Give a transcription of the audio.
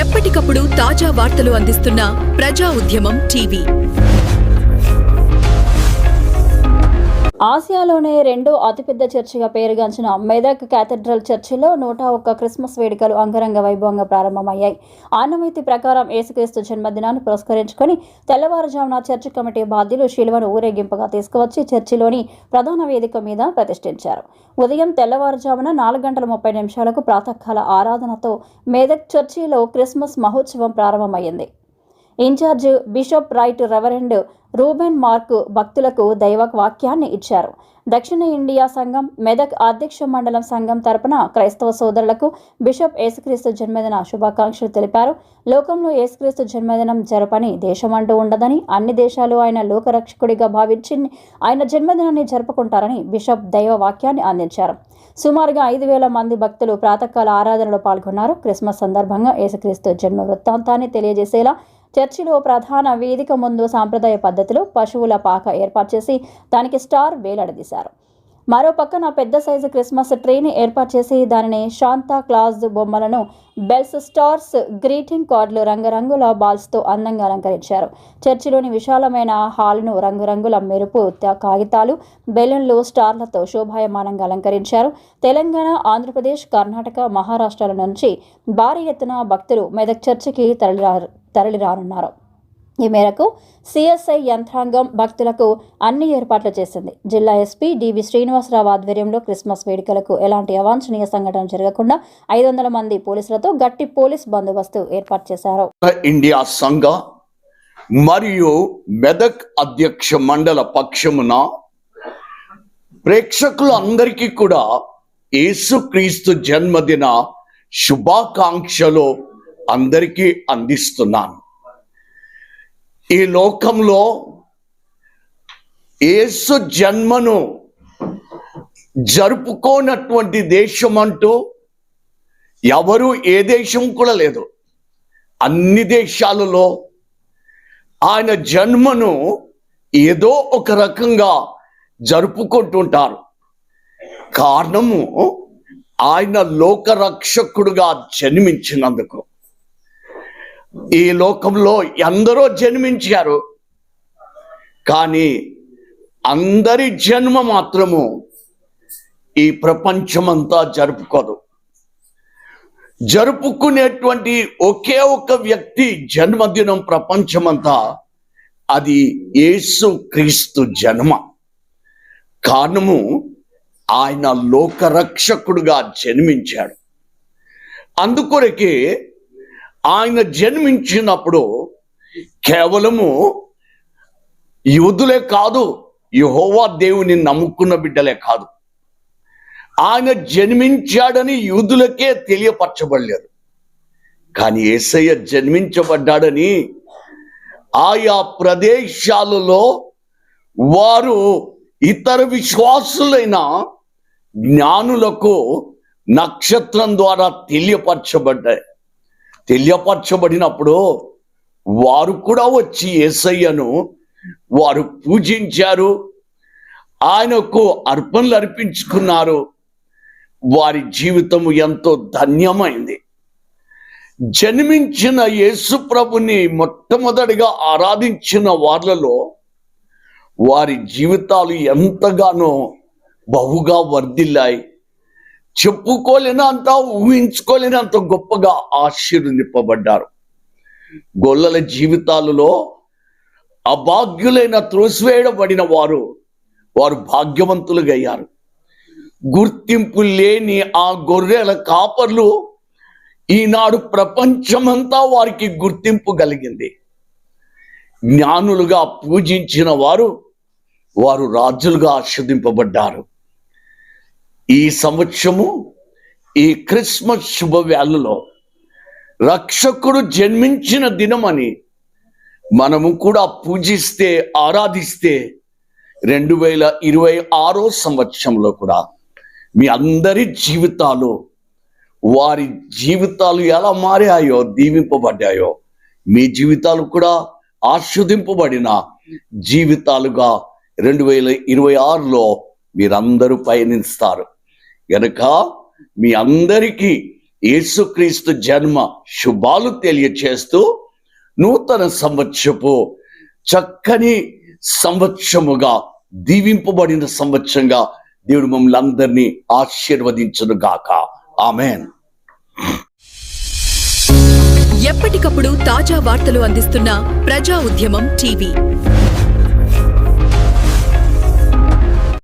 ఎప్పటికప్పుడు తాజా వార్తలు అందిస్తున్న ప్రజా ఉద్యమం టీవీ. ఆసియాలోనే రెండో అతిపెద్ద చర్చిగా పేరుగాంచిన మెదక్ క్యాథడ్రల్ చర్చిలో 101 క్రిస్మస్ వేడుకలు అంగరంగ వైభవంగా ప్రారంభమయ్యాయి. ఆనవాయితీ ప్రకారం యేసుక్రీస్తు జన్మదినాన్ని పురస్కరించుకొని తెల్లవారుజామున చర్చి కమిటీ బాధ్యులు శిలువను ఊరేగింపుగా తీసుకువచ్చి చర్చిలోని ప్రధాన వేదిక మీద ప్రతిష్ఠించారు. ఉదయం తెల్లవారుజామున 4:30 ప్రాతకాల ఆరాధనతో మెదక్ చర్చిలో క్రిస్మస్ మహోత్సవం ప్రారంభమైంది. In charge bishop right reverend Reuben Mark భక్తులకు దైవ వాక్యాన్ని ఇచ్చారు. దక్షిణ ఇండియా సంఘం మెదక్ అధ్యక్ష మండలం సంఘం తరపున క్రైస్తవ సోదరులకు బిషప్ యేసుక్రీస్తు జన్మదిన శుభాకాంక్షలు తెలిపారు. లోకంలో యేసుక్రీస్తు జన్మదినం జరపని దేశమంటూ ఉండదని, అన్ని దేశాలు ఆయన లోకరక్షకుడిగా భావించి ఆయన జన్మదినాన్ని జరుపుకుంటారని బిషప్ దైవ వాక్యాన్ని అందించారు. సుమారుగా 5,000 మంది భక్తులు ప్రాతకాల ఆరాధనలో పాల్గొన్నారు. క్రిస్మస్ సందర్భంగా యేసుక్రీస్తు జన్మ వృత్తాంతాన్ని తెలియజేసేలా చర్చిలో ప్రధాన వేదిక ముందు సాంప్రదాయ పద్ధతిలో పశువుల పాక ఏర్పాటు చేసి దానికి స్టార్ వేలాడదీశారు. మరో పక్కన పెద్ద సైజు క్రిస్మస్ ట్రీని ఏర్పాటు చేసి దానిని శాంతా క్లాజ్ బొమ్మలను, బెల్స్, స్టార్స్, గ్రీటింగ్ కార్డులు, రంగురంగుల బాల్స్తో అందంగా అలంకరించారు. చర్చిలోని విశాలమైన హాల్ను రంగురంగుల మెరుపు కాగితాలు, బెలూన్లు, స్టార్లతో శోభాయమానంగా అలంకరించారు. తెలంగాణ, ఆంధ్రప్రదేశ్, కర్ణాటక, మహారాష్ట్రాల నుంచి భారీ ఎత్తున భక్తులు మెదక్ చర్చికి తరలిరానున్నారు. ఈ మేరకు సిఎస్ఐ యంత్రాంగం భక్తులకు అన్ని ఏర్పాట్లు చేసింది. జిల్లా ఎస్పీ డివి శ్రీనివాసరావు ఆధ్వర్యంలో క్రిస్మస్ వేడుకలకు ఎలాంటి అవాంఛనీయ సంఘటన జరగకుండా 500 మంది పోలీసులతో గట్టి పోలీస్ బందోబస్తు ఏర్పాటు చేశారు. ఇండియా సంఘ మరియు మెదక్ అధ్యక్ష మండల పక్షమున ప్రేక్షకులందరికీ కూడా యేసుక్రీస్తు జన్మదిన శుభాకాంక్షలు అందరికీ అందిస్తున్నాను. ఈ లోకంలో యేసు జన్మను జరుపుకోనటువంటి దేశం అంటూ ఎవరు ఏ దేశం కూడా లేదు. అన్ని దేశాలలో ఆయన జన్మను ఏదో ఒక రకంగా జరుపుకుంటుంటారు. కారణము ఆయన లోకరక్షకుడుగా జన్మించినందుకు. ఈ లోకంలో ఎందరో జన్మించారు, కానీ అందరి జన్మ మాత్రము ఈ ప్రపంచమంతా జరుపుకోదు. జరుపుకునేటువంటి ఒకే ఒక వ్యక్తి జన్మదినం ప్రపంచమంతా, అది యేసుక్రీస్తు జన్మ. కారణము ఆయన లోకరక్షకుడుగా జన్మించాడు. అందుకొరకే ఆయన జన్మించినప్పుడు కేవలము యూదులే కాదు, యెహోవా దేవుని నమ్ముకున్న బిడ్డలే కాదు, ఆయన జన్మించాడని యూదులకే తెలియపరచబడలేదు. కానీ యేసయ్య జన్మించబడ్డాడని ఆయా ప్రదేశాలలో వారు ఇతర విశ్వాసులైన జ్ఞానులకు నక్షత్రం ద్వారా తెలియపరచబడినప్పుడు వారు కూడా వచ్చి యేసయ్యను వారు పూజించారు, ఆయనకు అర్పణలు అర్పించుకున్నారు. వారి జీవితం ఎంతో ధన్యమైంది. జన్మించిన యేసు ప్రభుని మొట్టమొదటిగా ఆరాధించిన వాళ్ళలో వారి జీవితాలు ఎంతగానో బహుగా వర్ధిల్లాయి. చెప్పుకోలేనంత, ఊహించుకోలేనంత గొప్పగా ఆశీర్వదింపబడ్డారు. గొల్లల జీవితాలలో అభాగ్యులైన త్రోసివేయబడిన వారు భాగ్యవంతులుగా అయ్యారు. గుర్తింపు లేని ఆ గొర్రెల కాపర్లు ఈనాడు ప్రపంచమంతా వారికి గుర్తింపు కలిగింది. జ్ఞానులుగా పూజించిన వారు రాజులుగా ఆశీర్వదింపబడ్డారు. ఈ సంవత్సరము ఈ క్రిస్మస్ శుభవేళలో రక్షకుడు జన్మించిన దినమని మనము కూడా పూజిస్తే, ఆరాధిస్తే 2026 సంవత్సరంలో కూడా మీ అందరి జీవితాలు, వారి జీవితాలు ఎలా మారాయో, దీవింపబడ్డాయో, మీ జీవితాలు కూడా ఆశీర్వదింపబడిన జీవితాలుగా 2026లో మీరందరూ పయనిస్తారు. గనక మీ అందరికీ యేసుక్రీస్తు జన్మ శుభాలు తెలియచేస్తూ నూతన సంవత్సరపు చక్కని సంవత్సరముగా, దీవింపబడిన సంవత్సరంగా దేవుడు మమ్మల్ని అందరినీ ఆశీర్వదించును గాక. ఆమేన్. ఎప్పటికప్పుడు తాజా వార్తలు అందిస్తున్న ప్రజా ఉద్యమం టీవీ.